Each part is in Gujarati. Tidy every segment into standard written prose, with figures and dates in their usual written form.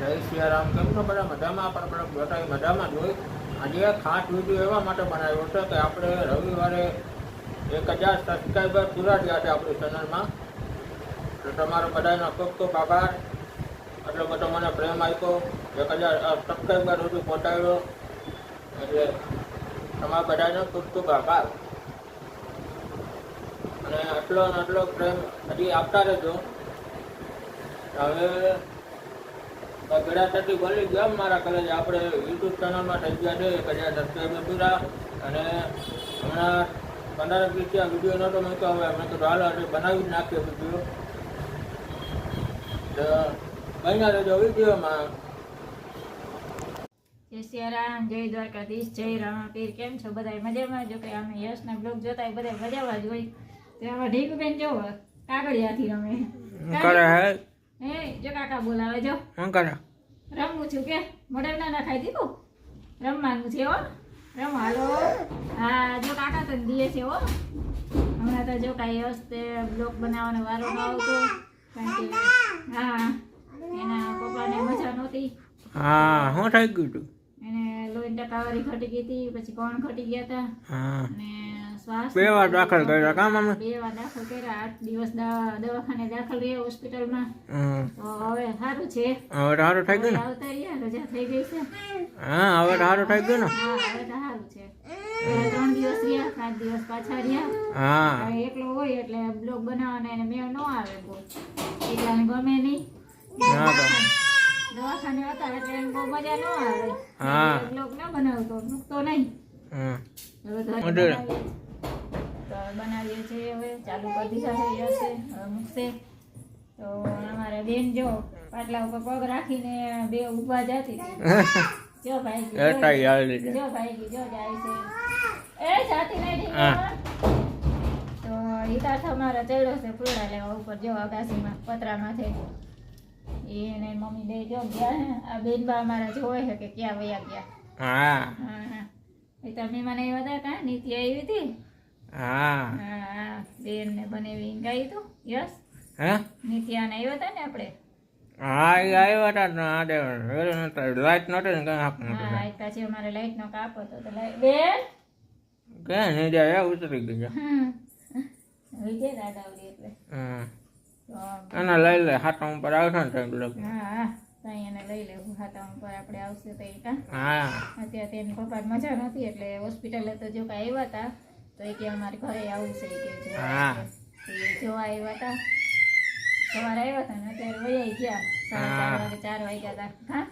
જય સિયારામ. કેમ છો બધા? મજામાં? પણ બધા બધા મજામાં જોઈ. આજે ખાસ વિડીયો એવા માટે બનાવ્યો છે કે આપણે રવિવારે 1000 સબસ્ક્રાઈબર પૂરા થયા છે આપણી ચેનલમાં. તો તમારો બધાનો ખૂબ ખૂબ આભાર. એટલો બધો મને પ્રેમ આપ્યો, 1000 સબસ્ક્રાઈબર સુધી પહોંચાડ્યો, એટલે તમારા બધાનો ખૂબ ખૂબ આભાર. અને આટલો ને આટલો પ્રેમ હજી આપતા રહેજો. હવે ગળા થતી બોલી ગયા મારા કલેજ આપણે યુટ્યુબ ચેનલમાં થઈ ગયા છે 1000 સબસ્ક્રાઈબર પૂરા. અને હમણાં 15 દિવસ ત્યાં વિડીયો નહોતો મૂક્યો, હવે મેં કીધું હાલો એટલે બનાવી જ નાખ્યો વિડીયો. તો બન્યા રહેજો વિડીયોમાં. જય સિયારામ, જય દ્વારકાધીશ, જય રામાપીર. કેમ છો બધા? મજામાં? જો કે અમે યશના બ્લોગ જોતા બધા મજામાં જ હોય. તો આમાં ઢીકુબેન જો કાગળિયાથી રમે કરે હે. હે જો કાકા બોલાવે જો. શું કરે? રમવું છું કે મોઢે ના નાખાઈ દીધું. રમવાનું છે હો. રમ હાલો. હા જો કાકા તો દીએ છે હો. હમણાં તો જો કાંઈ હસ્તે બ્લોગ બનાવવાનો વારો ન આવતો, કારણ કે હા એના પપ્પાને મજા નહોતી. હા, શું થઈ ગયું તું? એને લોહી ટકાવારી ઘટી ગઈ હતી, પછી કોણ ઘટી ગયા હતા. હા, અને શ્વાસ 2 વાર દાખલ કર્યા કામ અમે. 2 વાર દાખલ કર્યા. 8 દિવસ દવાખાને દાખલ રહ્યા હોસ્પિટલમાં. તો હવે સારું છે. હવે તો સારું થઈ ગયું ને? આવતા રહ્યા, રજા થઈ ગઈ છે. હા, હવે તો સારું થઈ ગયું ને? હા હવે તો સારું છે. 3 દિવસ રહ્યા, 7 દિવસ પાછા રહ્યા. હા, હવે એકલો હોય એટલે બ્લોગ બનાવવાનો એને મેળ ન આવે બહુ, એકલાને ગમે નહીં. ના તો દવાખાને હતા એટલે એને બહુ મજા ન આવે. હા. બ્લોગ ન બનાવતો, મૂકતો નહીં. હા. હવે તો બનાવીએ છીએ. હવે ચાલુ કરી દીધા છે. હશે હવે મૂકશે. તો અમારે બેન જો પાટલા ઉપર પગ રાખીને બે ઊભા જતી હતી. જો ભાઈ એટા યાર લીધે. જો ભાઈ જો જાય છે. એ જાતી નહીં હા. તો હિતા અમારે ચડ્યો છે પૂરા લેવા ઉપર જો અગાસીમાં પતરામાંથી. એને મમ્મી બે જો ગયા હે. આ બેનબા અમારા જોવે છે કે ક્યાં વયા ગયા. હા. હા એ તમે મને આવ્યા હતા કા નીતિ આવી હતી. હા. હા બેન ને બનેવી ગાયું તું. યસ હે? નિત્યાને આવ્યા હતા ને આપણે. હા, એ આવ્યા હતા ને આડે વેલો નતો, લાઈટ નતો ને કઈ હાક નતો. હા એક પછી અમારે લાઈટ નો કાપ હતો તો બેન કે નહીં જાય ઉતરી ગઈ. વિજય દાદાવડી એટલે હા, તો એના લઈ લે હાથા ઉપર આવશે ને તો લોકો. હા ત્યાં એને લઈ લેવું હાથા ઉપર આપણે આવશે તો એ કા. હા. અત્યારે તેની પપ્પા મજા નહોતી એટલે હોસ્પિટલે તો જો કાંઈ આવ્યા હતા તો એ કે અમારે ઘરે આવું છે કે જોવા. હા. જોવા આવ્યા હતા. સવારે આવ્યા હતા ને અત્યારે વૈયા ગયા. 4:30 વાગે 4 વાગ્યા હતા. હા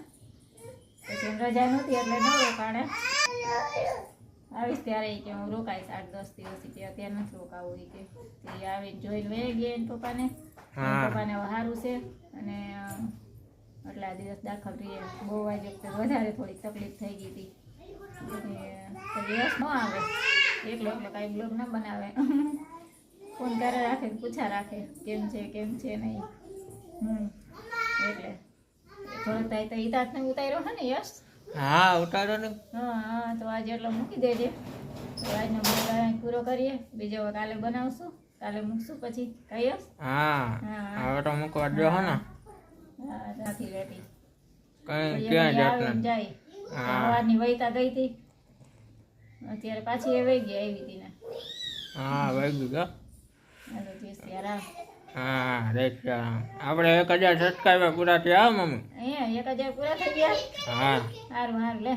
પછી એમ રજા નહોતી એટલે ન રોકાણે. આવીશ ત્યારે કે હું રોકાઈશ 8-10 દિવસ કે અત્યારે નથી રોકાવું કે. એ આવીને જોઈને વહી ગયા એના પપ્પાને. હા. પપ્પાને હવે સારું છે અને આટલા દિવસ દાખલ રહીએ. બહુ આજે વધારે થોડીક તકલીફ થઈ ગઈ હતી. દિવસ ન આવે એકલો કાંઈ બ્લોગ ન બનાવે. ફોન કરે રાખે પૂછા રાખે કેમ છે નહીં. એટલે થોડોક થાય તો હિતાર્થને ઉતાર્યો છે ને યશ. હા, ઉતારો ને. હા તો આજે એટલો મૂકી દેજે. તો આજનો બ્લોગ અહીં પૂરો કરીએ. બીજો કાલે બનાવશું, કાલે મૂકશું પછી કહીએ. હા, હવે તો મૂકવા દો હો ને. હા નથી રહેતી. કઈ ક્યાં જાત ને. જાય હા. સવારની વહીતા ગઈ હતી અત્યારે પાછી એ વહી ગઈ આવી હતી ને. હા, વાગ્યું ગયો. હાલો જય સિયારામ. હા, આપણે 1000 સબસ્ક્રાઈબર પૂરા થયા મમ્મી. અહીંયા 1000 પૂરા થઈ ગયા. હા. સારું લે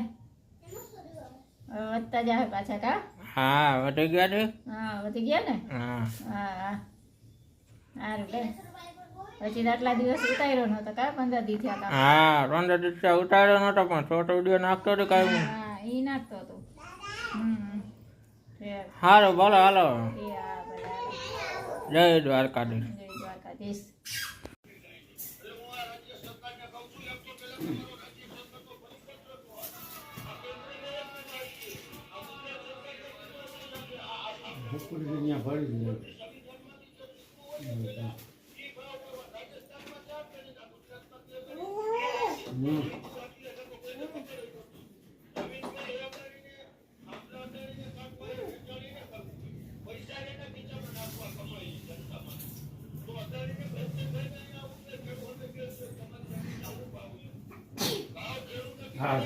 હવે વધતા જાય પાછા કા. હા, વધી ગયા છે. હા વધી ગયા ને. હા. હા સારું લે. પછી તો આટલા દિવસ ઉતાર્યો નતો કા 15 દી થયા તા. હા, 15 દિવસ ઉતાર્યો નતો પણ છોટો વિડીયો નાખતો હતો કાંઈ. હા ઈ નાખતો હતો. હાલો બોલો હાલો. એ હા ભલે હાલો. જય દ્વારકાધીશ. જય દ્વારકાધીશ. હા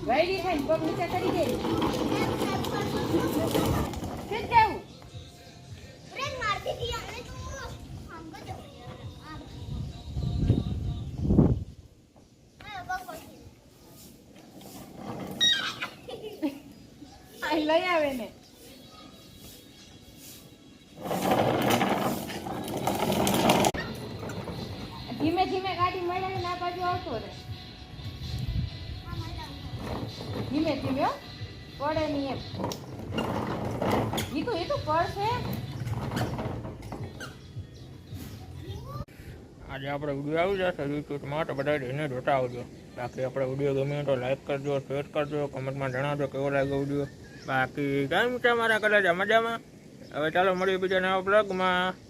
વાયડી ખાઈને પગ નીચે કરી દે. કેમ જાવું? આ લઈ આવે ને. ધીમે ધીમે ગાડી મળે ને આ બાજુ આવતો રહે. ધીમે ધીમે હો, પડે નહીં એમ. એ તો પડશે. આજે આપણે વિડીયો આવી જશે યુટ્યુબમાં, તો બધા એને જોતા આવજો. બાકી આપણે વિડીયો ગમે તો લાઈક કરજો, શેર કરજો, કમેન્ટમાં જણાવજો કેવો લાગ્યો વિડીયો. બાકી કેમ છે મારા કદાચ મજામાં. હવે ચાલો મળીએ બીજા નવા બ્લોગમાં.